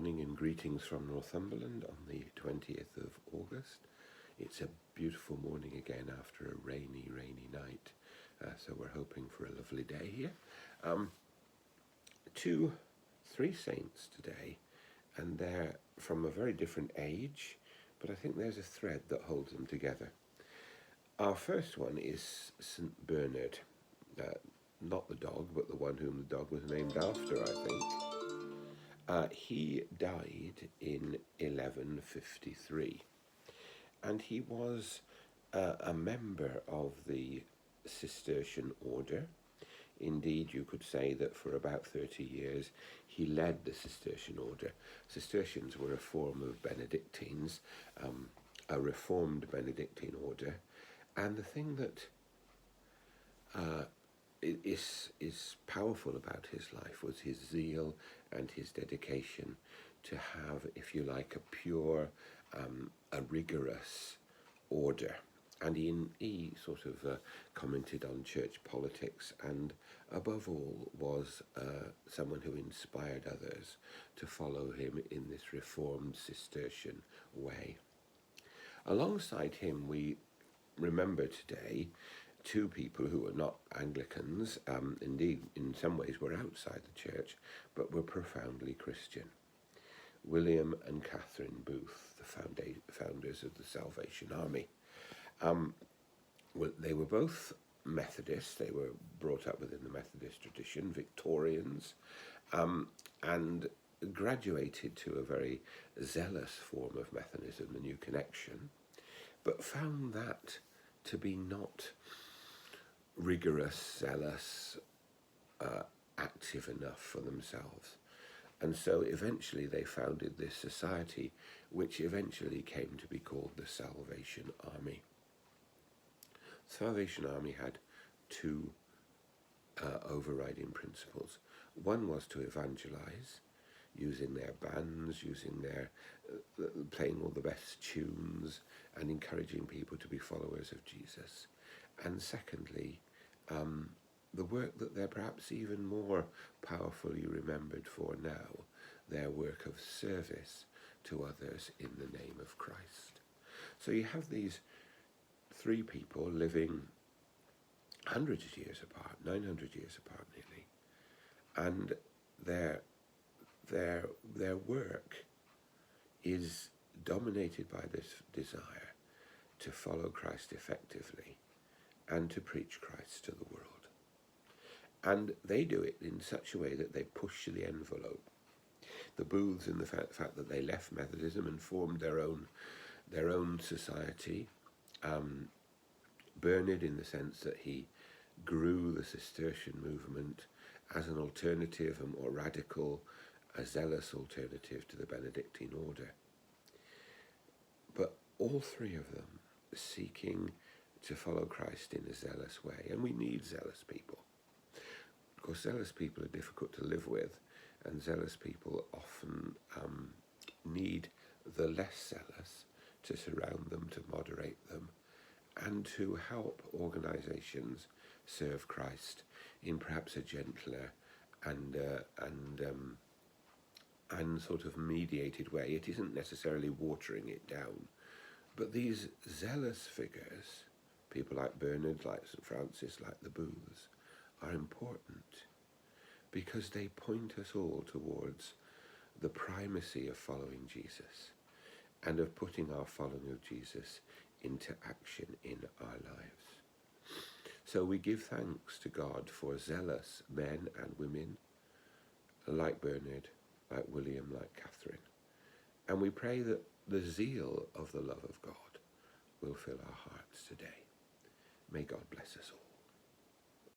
morning and greetings from Northumberland on the 20th of August. It's a beautiful morning again after a rainy night, so we're hoping for a lovely day here. Three saints today, and they're from a very different age, but I think there's a thread that holds them together. Our first one is St. Bernard, not the dog, but the one whom the dog was named after, I think. He died in 1153, and he was a member of the Cistercian order. Indeed, you could say that for about 30 years he led the Cistercian order. Cistercians were a form of Benedictines, a reformed Benedictine order, and the thing that is powerful about his life was his zeal and his dedication to have, if you like, a pure, a rigorous order. And he sort of commented on church politics, and above all was someone who inspired others to follow him in this reformed Cistercian way. Alongside him, we remember today two people who were not Anglicans, indeed in some ways were outside the church, but were profoundly Christian. William and Catherine Booth, the founders of the Salvation Army. They were both Methodists. They were brought up within the Methodist tradition, Victorians, and graduated to a very zealous form of Methodism, the New Connection, but found that to be not rigorous, zealous, active enough for themselves. And so eventually they founded this society, which eventually came to be called the Salvation Army. The Salvation Army had two overriding principles. One was to evangelize, using their bands, using their playing all the best tunes, and encouraging people to be followers of Jesus. And secondly, the work that they're perhaps even more powerfully remembered for now, their work of service to others in the name of Christ. So you have these three people living hundreds of years apart, 900 years apart nearly, and their work is dominated by this desire to follow Christ effectively and to preach Christ to the world. And they do it in such a way that they push the envelope. The Booths, in the fact that they left Methodism and formed their own society. Bernard, in the sense that he grew the Cistercian movement as an alternative, a more radical, a zealous alternative to the Benedictine order. But all three of them seeking to follow Christ in a zealous way. And we need zealous people. Of course, zealous people are difficult to live with, and zealous people often need the less zealous to surround them, to moderate them, and to help organizations serve Christ in perhaps a gentler and sort of mediated way. It isn't necessarily watering it down, but these zealous figures, people like Bernard, like St. Francis, like the Booths, are important because they point us all towards the primacy of following Jesus and of putting our following of Jesus into action in our lives. So we give thanks to God for zealous men and women like Bernard, like William, like Catherine. And we pray that the zeal of the love of God will fill our hearts today. May God bless us all.